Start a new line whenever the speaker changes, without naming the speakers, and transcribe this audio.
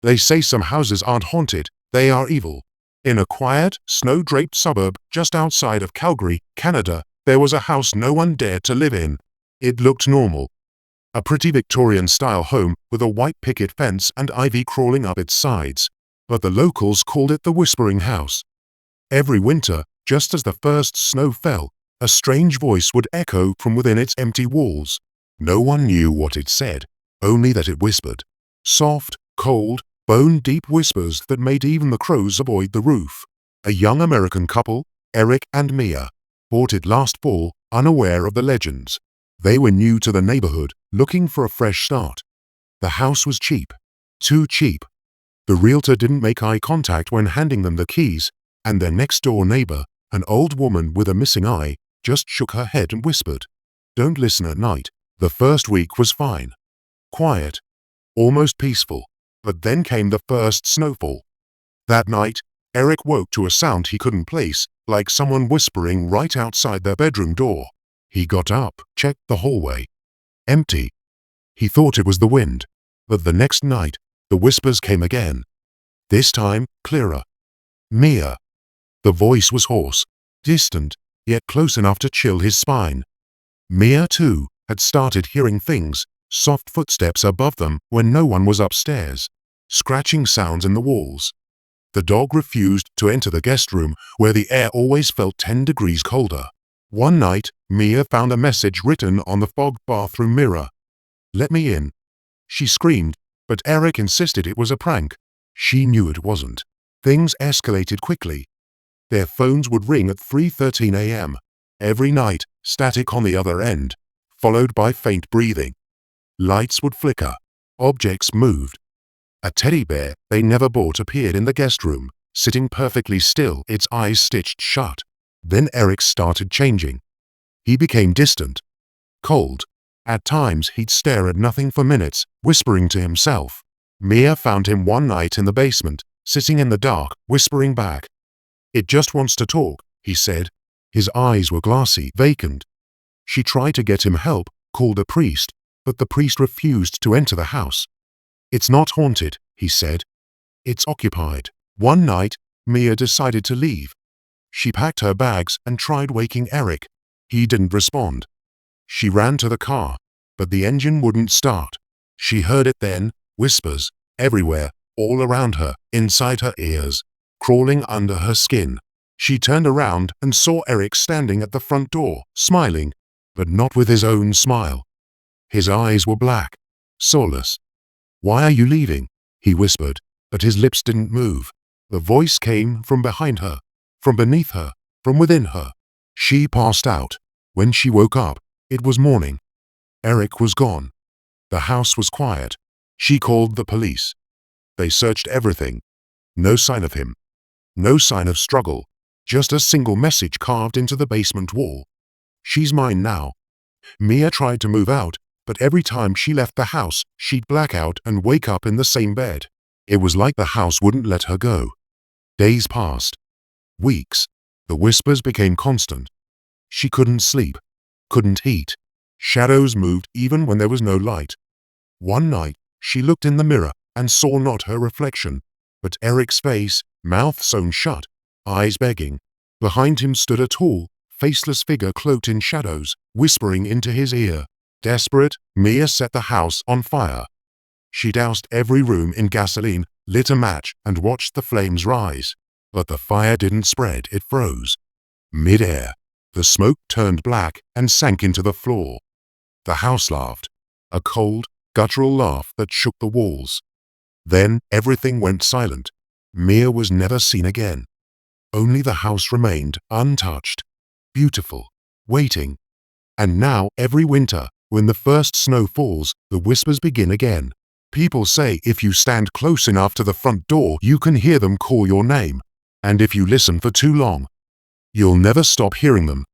They say some houses aren't haunted, they are evil. In a quiet, snow-draped suburb just outside of Calgary, Canada, there was a house no one dared to live in. It looked normal. A pretty Victorian-style home with a white picket fence and ivy crawling up its sides. But the locals called it the Whispering House. Every winter, just as the first snow fell, a strange voice would echo from within its empty walls. No one knew what it said, only that it whispered. Soft, cold, bone-deep whispers that made even the crows avoid the roof. A young American couple, Eric and Mia, bought it last fall, unaware of the legends. They were new to the neighborhood, looking for a fresh start. The house was cheap. Too cheap. The realtor didn't make eye contact when handing them the keys, and their next-door neighbor, an old woman with a missing eye, just shook her head and whispered, "Don't listen at night." The first week was fine. Quiet. Almost peaceful. But then came the first snowfall. That night, Eric woke to a sound he couldn't place, like someone whispering right outside their bedroom door. He got up, checked the hallway. Empty. He thought it was the wind. But the next night, the whispers came again. This time, clearer. Mia. The voice was hoarse, distant, yet close enough to chill his spine. Mia, too, had started hearing things, soft footsteps above them when no one was upstairs, scratching sounds in the walls. The dog refused to enter the guest room, where the air always felt 10 degrees colder. One night, Mia found a message written on the fogged bathroom mirror. "Let me in." She screamed, but Eric insisted it was a prank. She knew it wasn't. Things escalated quickly. Their phones would ring at 3:13 a.m. Every night, static on the other end, followed by faint breathing. Lights would flicker. Objects moved. A teddy bear they never bought appeared in the guest room, sitting perfectly still, its eyes stitched shut. Then Eric started changing. He became distant. Cold. At times he'd stare at nothing for minutes, whispering to himself. Mia found him one night in the basement, sitting in the dark, whispering back. "It just wants to talk," he said. His eyes were glassy, vacant. She tried to get him help, called a priest, but the priest refused to enter the house. "It's not haunted," he said. "It's occupied." One night, Mia decided to leave. She packed her bags and tried waking Eric. He didn't respond. She ran to the car, but the engine wouldn't start. She heard it then, whispers, everywhere, all around her, inside her ears, crawling under her skin. She turned around and saw Eric standing at the front door, smiling, but not with his own smile. His eyes were black, soulless. "Why are you leaving?" he whispered, but his lips didn't move. The voice came from behind her, from beneath her, from within her. She passed out. When she woke up, it was morning. Eric was gone. The house was quiet. She called the police. They searched everything. No sign of him. No sign of struggle. Just a single message carved into the basement wall. "She's mine now." Mia tried to move out, but every time she left the house, she'd black out and wake up in the same bed. It was like the house wouldn't let her go. Days passed. Weeks. The whispers became constant. She couldn't sleep. Couldn't eat. Shadows moved even when there was no light. One night, she looked in the mirror and saw not her reflection, but Eric's face, mouth sewn shut, eyes begging. Behind him stood a tall, faceless figure cloaked in shadows, whispering into his ear. Desperate, Mia set the house on fire. She doused every room in gasoline, lit a match, and watched the flames rise. But the fire didn't spread, it froze. Mid-air, the smoke turned black and sank into the floor. The house laughed, a cold, guttural laugh that shook the walls. Then everything went silent. Mia was never seen again. Only the house remained, untouched, beautiful, waiting. And now, every winter, when the first snow falls, the whispers begin again. People say if you stand close enough to the front door, you can hear them call your name. And if you listen for too long, you'll never stop hearing them.